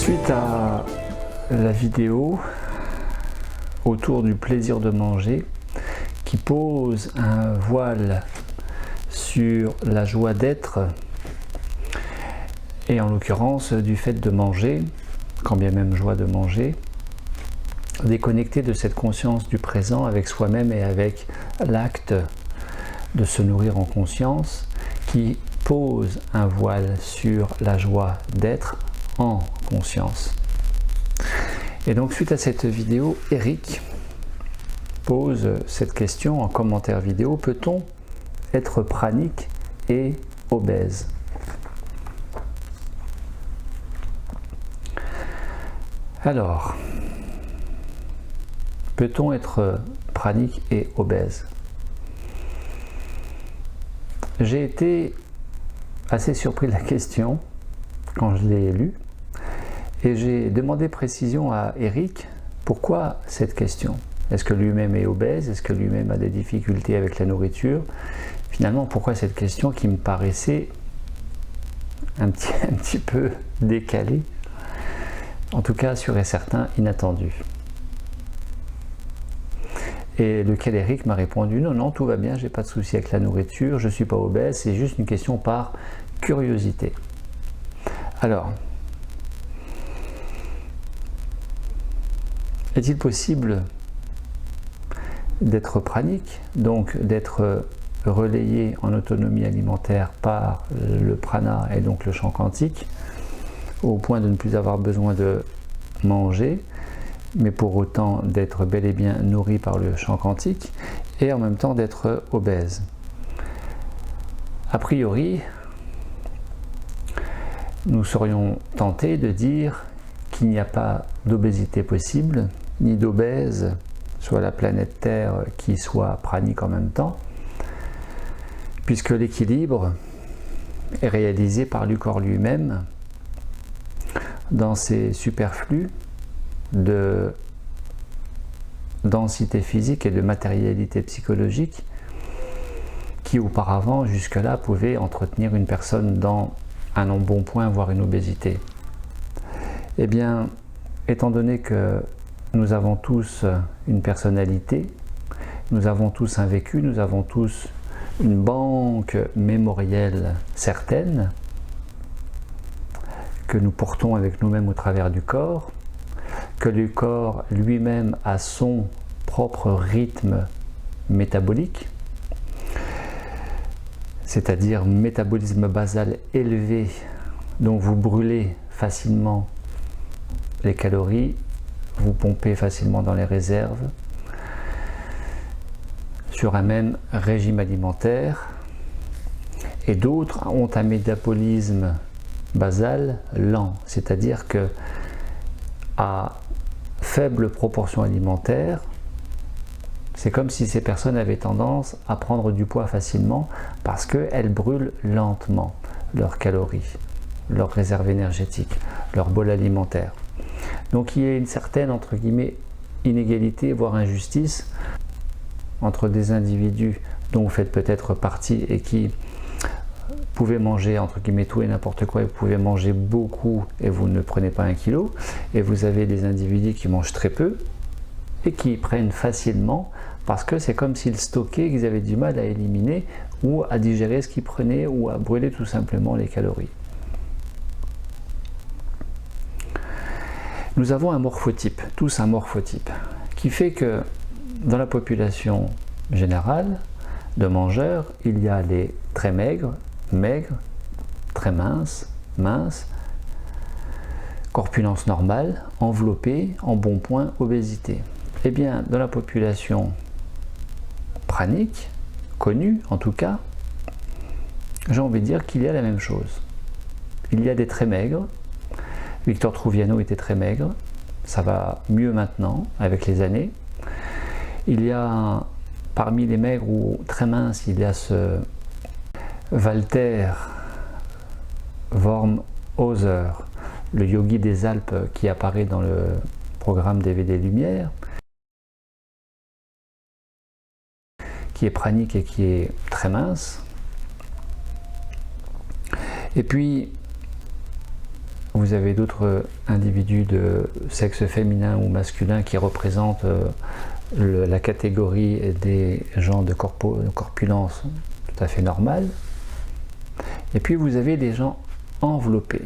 Suite à la vidéo autour du plaisir de manger qui pose un voile sur la joie d'être et en l'occurrence du fait de manger, quand bien même joie de manger, déconnecté de cette conscience du présent avec soi-même et avec l'acte de se nourrir en conscience qui pose un voile sur la joie d'être en conscience. Et donc suite à cette vidéo, Eric pose cette question en commentaire vidéo: peut-on être pranique et obèse? Alors, peut-on être pranique et obèse? J'ai été assez surpris de la question quand je l'ai lue et j'ai demandé précision à Eric. Pourquoi cette question? Est-ce que lui-même est obèse? Est-ce que lui-même a des difficultés avec la nourriture? Finalement, pourquoi cette question qui me paraissait un petit peu décalée, en tout cas sûr et certain inattendue? Et lequel Eric m'a répondu: non, non, tout va bien, j'ai pas de souci avec la nourriture, je suis pas obèse, c'est juste une question par curiosité. Alors, est-il possible d'être pranique, donc d'être relayé en autonomie alimentaire par le prana et donc le champ quantique, au point de ne plus avoir besoin de manger, mais pour autant d'être bel et bien nourri par le champ quantique et en même temps d'être obèse? A priori, nous serions tentés de dire qu'il n'y a pas d'obésité possible, ni d'obèse sur la planète Terre qui soit pranique en même temps, puisque l'équilibre est réalisé par le corps lui-même dans ses superflus de densité physique et de matérialité psychologique qui auparavant, jusque-là, pouvaient entretenir une personne dans un embonpoint, voire une obésité. Eh bien, étant donné que nous avons tous une personnalité, nous avons tous un vécu, nous avons tous une banque mémorielle certaine que nous portons avec nous-mêmes au travers du corps, que le corps lui-même a son propre rythme métabolique, c'est-à-dire métabolisme basal élevé, dont vous brûlez facilement les calories, vous pompez facilement dans les réserves, sur un même régime alimentaire, et d'autres ont un métabolisme basal lent, c'est-à-dire que à faible proportion alimentaire, c'est comme si ces personnes avaient tendance à prendre du poids facilement parce qu'elles brûlent lentement leurs calories, leurs réserves énergétiques, leur bol alimentaire. Donc il y a une certaine, entre guillemets, inégalité, voire injustice entre des individus dont vous faites peut-être partie et qui pouvaient manger, entre guillemets, tout et n'importe quoi, et vous pouvez manger beaucoup et vous ne prenez pas 1 kilo, et vous avez des individus qui mangent très peu et qui prennent facilement parce que c'est comme s'ils stockaient, qu'ils avaient du mal à éliminer ou à digérer ce qu'ils prenaient ou à brûler tout simplement les calories. Nous avons un morphotype, tous un morphotype, qui fait que dans la population générale de mangeurs, il y a les très maigres, maigres, très minces, minces, corpulence normale, enveloppée, embonpoint, obésité. Eh bien, dans la population pranique, connue en tout cas, j'ai envie de dire qu'il y a la même chose. Il y a des très maigres. Victor Trouviano était très maigre, ça va mieux maintenant avec les années. Il y a parmi les maigres ou très minces, il y a ce Walter Wormhauser, le yogi des Alpes qui apparaît dans le programme DVD Lumière, qui est pranique et qui est très mince. Et puis vous avez d'autres individus de sexe féminin ou masculin qui représentent la catégorie des gens de corpulence tout à fait normale. Et puis vous avez des gens enveloppés,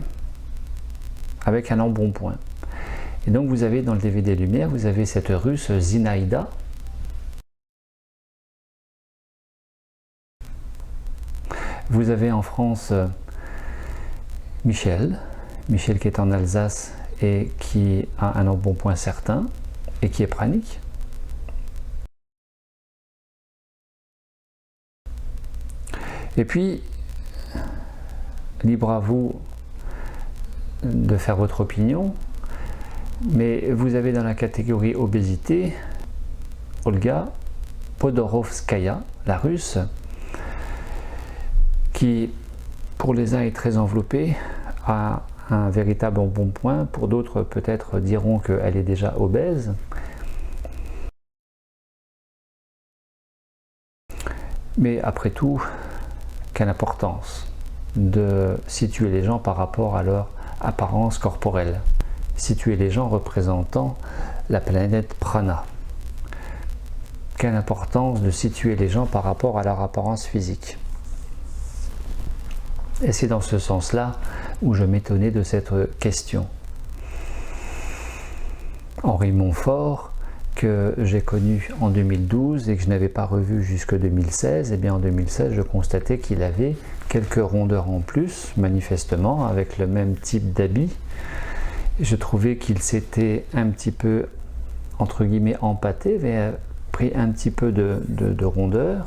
avec un embonpoint. Et donc vous avez dans le DVD Lumière, vous avez cette Russe Zinaïda, vous avez en France Michel qui est en Alsace et qui a un embonpoint certain et qui est pranique. Et puis, libre à vous de faire votre opinion, mais vous avez dans la catégorie obésité Olga Podorovskaya, la Russe, qui pour les uns est très enveloppée, a un véritable embonpoint, pour d'autres peut-être diront qu'elle est déjà obèse. Mais après tout, quelle importance de situer les gens par rapport à leur apparence corporelle, situer les gens représentant la planète Prana. Quelle importance de situer les gens par rapport à leur apparence physique. Et c'est dans ce sens-là où je m'étonnais de cette question. Henri Montfort, que j'ai connu en 2012 et que je n'avais pas revu jusque 2016, et bien en 2016 je constatais qu'il avait quelques rondeurs en plus, manifestement, avec le même type d'habit. Je trouvais qu'il s'était un petit peu, entre guillemets, empâté, avait pris un petit peu de rondeur,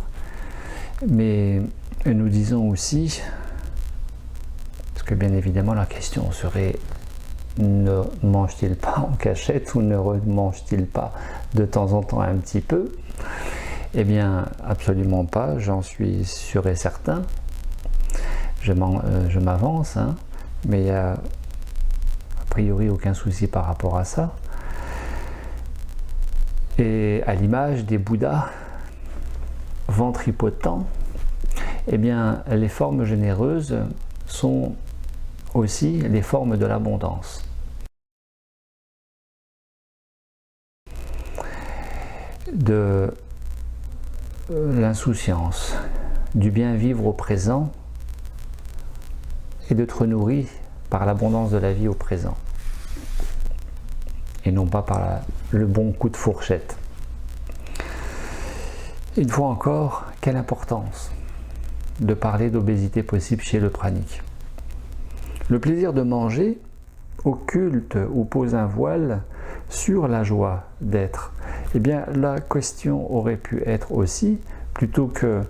mais nous disons aussi, parce que bien évidemment la question serait: ne mange-t-il pas en cachette ou ne mange-t-il pas de temps en temps un petit peu? Eh bien, absolument pas, j'en suis sûr et certain. Je m'avance, hein, mais il n'y a a priori aucun souci par rapport à ça. Et à l'image des Bouddhas ventripotents, eh bien, les formes généreuses sont aussi les formes de l'abondance. De l'insouciance, du bien vivre au présent et d'être nourri par l'abondance de la vie au présent et non pas par le bon coup de fourchette. Une fois encore, quelle importance de parler d'obésité possible chez le pranique. Le plaisir de manger occulte ou pose un voile sur la joie d'être. Eh bien, la question aurait pu être aussi, plutôt que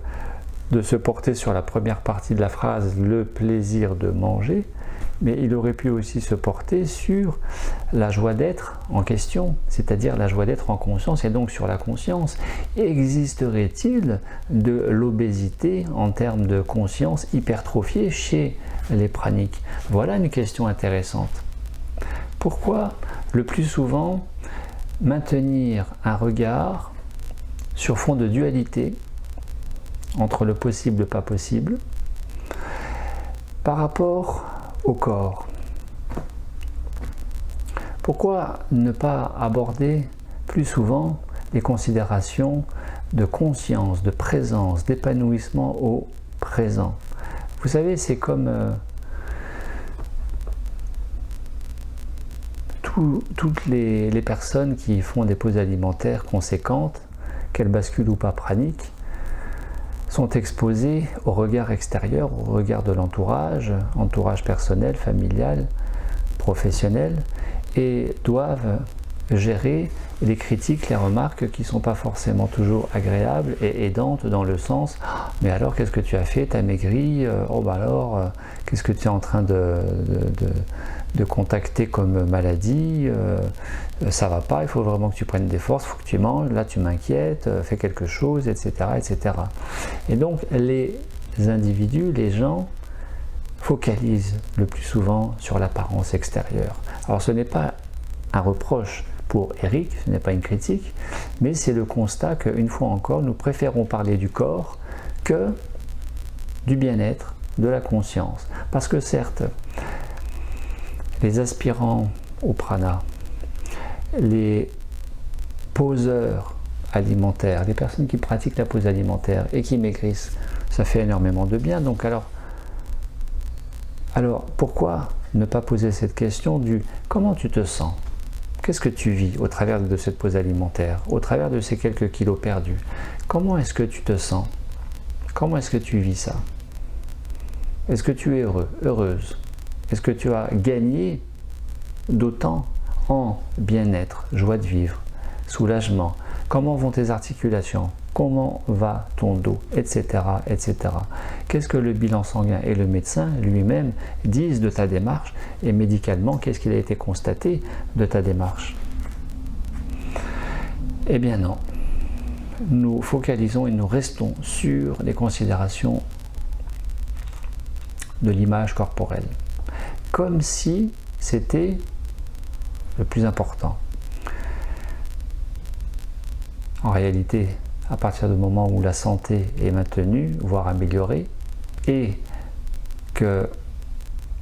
de se porter sur la première partie de la phrase, le plaisir de manger, mais il aurait pu aussi se porter sur la joie d'être en question, c'est-à-dire la joie d'être en conscience et donc sur la conscience. Existerait-il de l'obésité en termes de conscience hypertrophiée chez les praniques? Voilà une question intéressante. Pourquoi le plus souvent maintenir un regard sur fond de dualité entre le possible et le pas possible par rapport au corps? Pourquoi ne pas aborder plus souvent les considérations de conscience, de présence, d'épanouissement au présent? Vous savez, c'est comme toutes les personnes qui font des pauses alimentaires conséquentes, qu'elles basculent ou pas praniques, sont exposées au regard extérieur, au regard de l'entourage, entourage personnel, familial, professionnel, et doivent gérer les critiques, les remarques qui ne sont pas forcément toujours agréables et aidantes dans le sens « mais alors qu'est-ce que tu as fait, t'as maigri, oh bah alors qu'est-ce que tu es en train de contacter comme maladie, ça va pas, il faut vraiment que tu prennes des forces, il faut que tu manges, là tu m'inquiètes, fais quelque chose, etc., etc. » Et donc les individus, les gens, focalisent le plus souvent sur l'apparence extérieure. Alors ce n'est pas un reproche pour Eric, ce n'est pas une critique, mais c'est le constat qu'une fois encore, nous préférons parler du corps que du bien-être, de la conscience. Parce que certes, les aspirants au prana, les poseurs alimentaires, les personnes qui pratiquent la pause alimentaire et qui maigrissent, ça fait énormément de bien. Donc alors pourquoi ne pas poser cette question du comment tu te sens? Qu'est-ce que tu vis au travers de cette pause alimentaire, au travers de ces quelques kilos perdus? Comment est-ce que tu te sens? Comment est-ce que tu vis ça? Est-ce que tu es heureux, heureuse? Est-ce que tu as gagné d'autant en bien-être, joie de vivre, soulagement? Comment vont tes articulations? Comment va ton dos? Etc. etc. Qu'est-ce que le bilan sanguin et le médecin lui-même disent de ta démarche? Et médicalement, qu'est-ce qu'il a été constaté de ta démarche? Eh bien non. Nous focalisons et nous restons sur les considérations de l'image corporelle. Comme si c'était le plus important. En réalité, à partir du moment où la santé est maintenue, voire améliorée, et que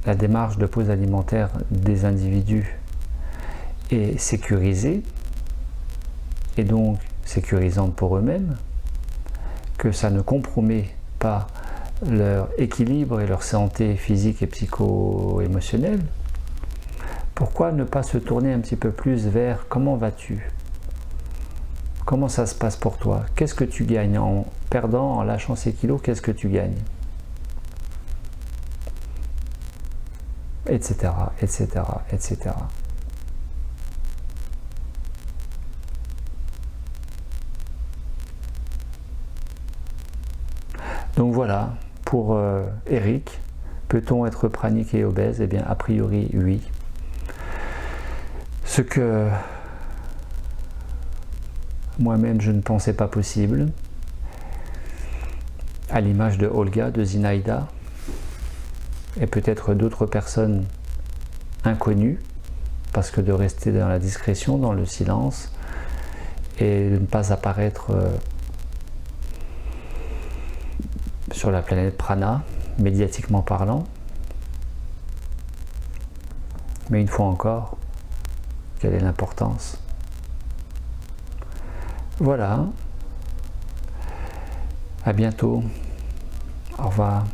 la démarche de pause alimentaire des individus est sécurisée, et donc sécurisante pour eux-mêmes, que ça ne compromet pas leur équilibre et leur santé physique et psycho-émotionnelle, pourquoi ne pas se tourner un petit peu plus vers comment vas-tu? Comment ça se passe pour toi? Qu'est-ce que tu gagnes en perdant, en lâchant ces kilos? Qu'est-ce que tu gagnes? Etc. etc. etc. Donc voilà, pour Eric, peut-on être pranique et obèse? Eh bien, a priori, oui. Ce que moi-même je ne pensais pas possible, à l'image de Olga, de Zinaïda, et peut-être d'autres personnes inconnues, parce que de rester dans la discrétion, dans le silence, et de ne pas apparaître sur la planète Prana, médiatiquement parlant. Mais une fois encore, quelle est l'importance? Voilà. À bientôt. Au revoir.